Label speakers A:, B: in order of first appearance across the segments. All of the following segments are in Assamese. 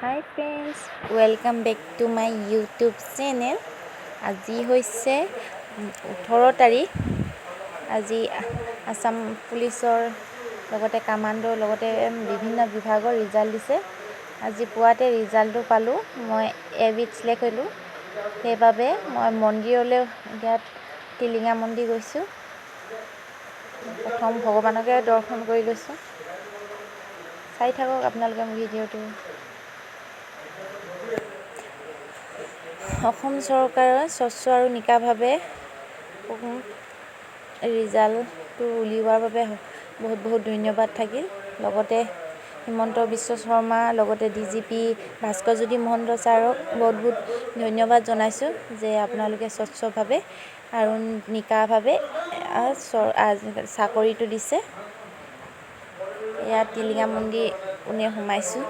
A: High friends, welcome back to my YouTube channel. আজি হৈছে 18 তাৰিখ। আজি আসাম পুলিচৰ লগতে কামাণ্ডৰ লগতে বিভিন্ন বিভাগৰ ৰিজাল্ট দিছে। আজি পুৱাতে ৰিজাল্টটো পালোঁ। মই এবিধ চিলেক্ট হ'লোঁ। সেইবাবে মই মন্দিৰলৈ ইয়াত টিলিঙা মন্দিৰ গৈছোঁ। প্ৰথম ভগৱানকে দৰ্শন কৰি লৈছোঁ। চাই থাকক আপোনালোকে মোৰ ভিডিঅ'টো। অসম চৰকাৰৰ স্বচ্ছ আৰু নিকাভাৱে ৰিজাল্টটো উলিওৱাৰ বাবে বহুত বহুত ধন্যবাদ থাকিল। লগতে হিমন্ত বিশ্ব শৰ্মা, লগতে DGP ভাস্কৰজ্যোতি মহন্ত ছাৰক বহুত বহুত ধন্যবাদ জনাইছোঁ যে আপোনালোকে স্বচ্ছভাৱে আৰু নিকাভাৱে চাকৰিটো দিছে। এয়া টিলিঙা মন্দিৰ পোনে সোমাইছোঁ।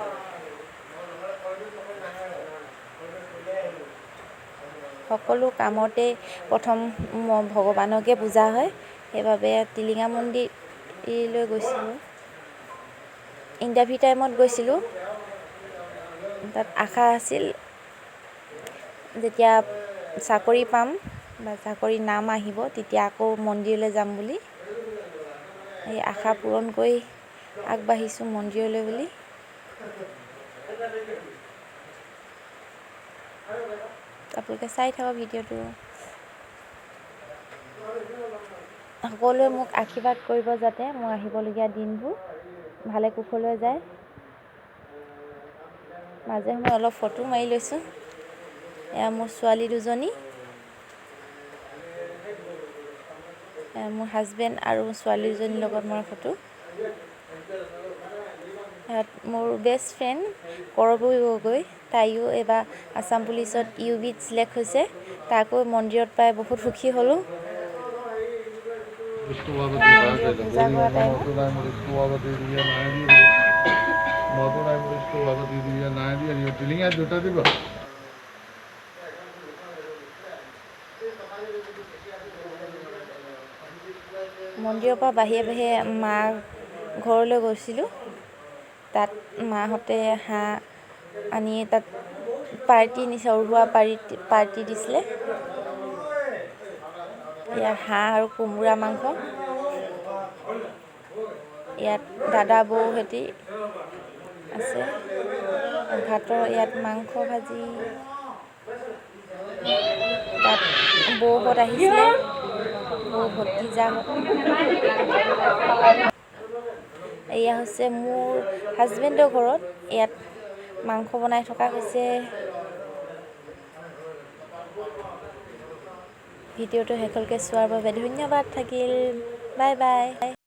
A: সকলো কামতে প্ৰথম ভগৱানকে পূজা হয়। সেইবাবে টিলিঙা মন্দিৰলৈ গৈছিলোঁ। ইণ্টাৰভিউ টাইমত গৈছিলোঁ। তাত আশা আছিল যেতিয়া চাকৰি পাম বা চাকৰিৰ নাম আহিব তেতিয়া আকৌ মন্দিৰলৈ যাম বুলি। এই আশা পূৰণ কৰি আগবাঢ়িছোঁ মন্দিৰলৈ বুলি। আপোনালোকে চাই থাকক ভিডিঅ'টো। সকলোৱে মোক আশীৰ্বাদ কৰিব যাতে মই আহিবলগীয়া দিনবোৰ ভালে কুশলে যায়। মাজে সময়ে অলপ ফটো মাৰি লৈছোঁ। এয়া মোৰ ছোৱালী দুজনী, মোৰ হাজবেণ্ড আৰু ছোৱালী দুজনীৰ লগত মৰা ফটো। ইয়াত মোৰ বেষ্ট ফ্ৰেণ্ড কৰবী গগৈ, তাইও এইবাৰ আসাম পুলিচত UBত চিলেক্ট হৈছে। তাকো মন্দিৰত পাই বহুত সুখী হ'লোঁ। মন্দিৰত পূজা কৰা টাইমত মন্দিৰৰ পৰা বাহিৰে বাহিৰে মাৰ ঘৰলৈ গৈছিলোঁ। তাত মাহঁতে হাঁহ আনি তাত পাৰ্টি সৰু-সুৰা পাৰ্টি দিছিলে। ইয়াত হাঁহ আৰু কোমোৰা মাংস। ইয়াত দাদা বৌহঁতি আছে। ভাতৰ ইয়াত মাংস ভাজি। তাত বৌহঁত আহিছিলে, বৌ ভতিজাহঁত। এয়া হৈছে মোৰ হাজবেণ্ডৰ ঘৰত। ইয়াত মাংস বনাই থকা হৈছে। ভিডিঅ'টো শেষলৈকে চোৱাৰ বাবে ধন্যবাদ থাকিল। Bye bye.